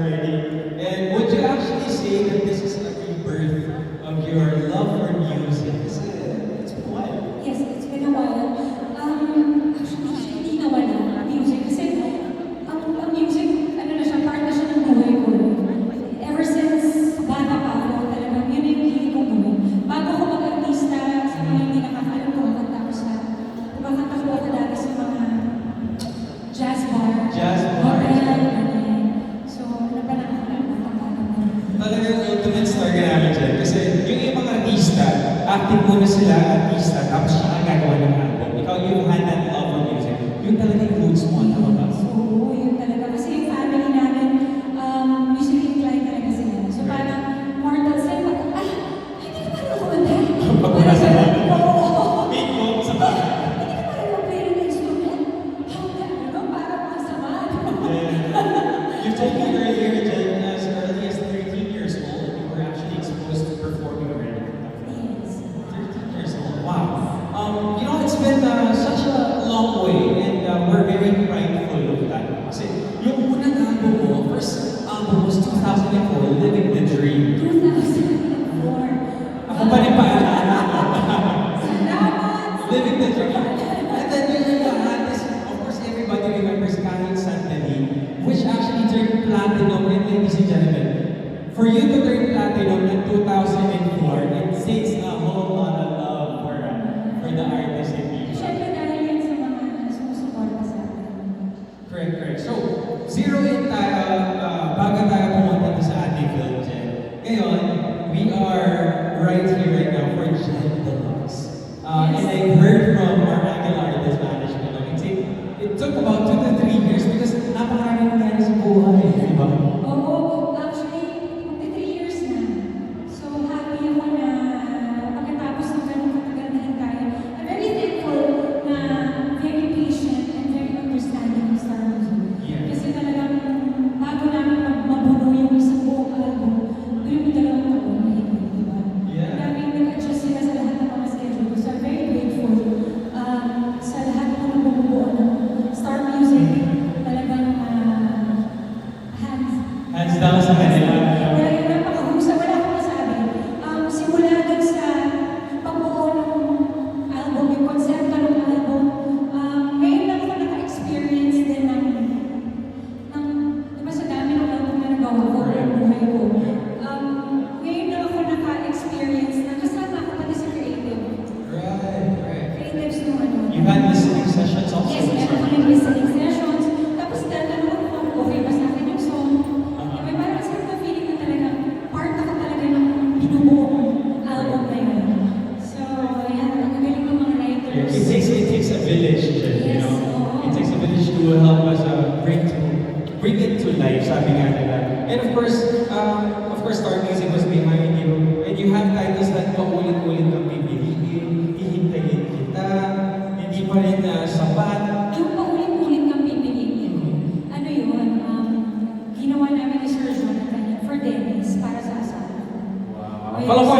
already. And would you actually say that this is a rebirth of your love for music? It's been a while. Yes, it's been a while. Actually, hindi nawala music kasi ang music, ano na siya, part na siya ng buhay ko. Ever since bata pa ako, talagang yun yung hilig kong gawin. Bago ako mag-artista, sa mga hindi nakakaalam ko, kumakanta ko ako dati sa mga jazz bar. Jazz bar. So, napanakot ko lang Talagang ultimate star ka namin dyan. Kasi yung ibang artista, active muna sila artista, tapos siya ang gagawa ng album. Ikaw yung had that love for music. Yung talaga yung roots mo, tama ba? Oo, yun talaga. Kasi yung family namin, music inclined talaga sila. So parang mortal say, ay, hindi ka parang kumanta. Parang sa lahat ko. Big mo sa bahay. Hindi ka parang mag-play ng instrument. Ano, parang masama. You told me earlier that as early as 13 years old, you were actually exposed to performing already. Yes. 13 years old, wow. You know, it's been such a long way, and we're very prideful of that. Kasi yung unang album mo, first album was 2004, Living the Dream. 2004. Ako pa rin paalala. Salamat! Living the Dream. And then yung lahat is, of course, everybody remembers Kahit Sandali, which actually turned platinum, and ladies and gentlemen, for you to turn platinum in 2004, it says a whole lot of love for the artist and you. Siyempre dahil yan sa mga sumusuporta sa akin. Correct. So, zero in tayo, bago tayo pumunta sa ating film, Jen. Ngayon, we are right here right now for Jen Deluxe. And I heard from our Aguilar artist management, it took about 2 to 3 years because napakaraming nangyari sa buhay, di ba? Oo, actually, magti 3 years na. So, happy ako na pagkatapos ng ganun katagal na hintay. I'm very thankful na very patient and very understanding ng Star Music. Yeah. Kasi talagang bago namin mabuno yung isang buong album, yung dalawang taon na higit, di ba? Yeah. Daming nag-adjust sila sa lahat ng mga schedule. So, I'm very grateful sa lahat ng bumubuo ng Star Music. Talagang Hands down sa kanila. Kaya yung napakahusay, wala akong masabi. Simula dun sa pagbuo ng album, yung konsepto ng album, ngayon lang ako naka-experience din ng di ba sa dami ng album na nagawa ko ng buhay ko. Ngayon lang ako naka-experience na kasama ako pati sa creative. Right. Creatives nung ano. You had listening sessions also. Yes, meron kami listening sessions. Tapos tatanong ko kung okay ba sa akin yung song. Diba, parang sa mga feeling ko talaga, part ako talaga ng binubuong album na yun. So, yan, ang galing ng mga writers. It takes a village, Jen, you Yes, know? oo. It takes a village to help us bring it to life, sabi nga nila. And of course, Star Music was behind you. And you have titles that paulit-ulit kang pipiliin, hihintayin kita, hindi pa rin sapat. Yung paulit-ulit kang pipiliin, ano yun, ginawa namin ni Sir Jonathan for Dennis, para sa asawa. Wow. Ayun. Palakpakan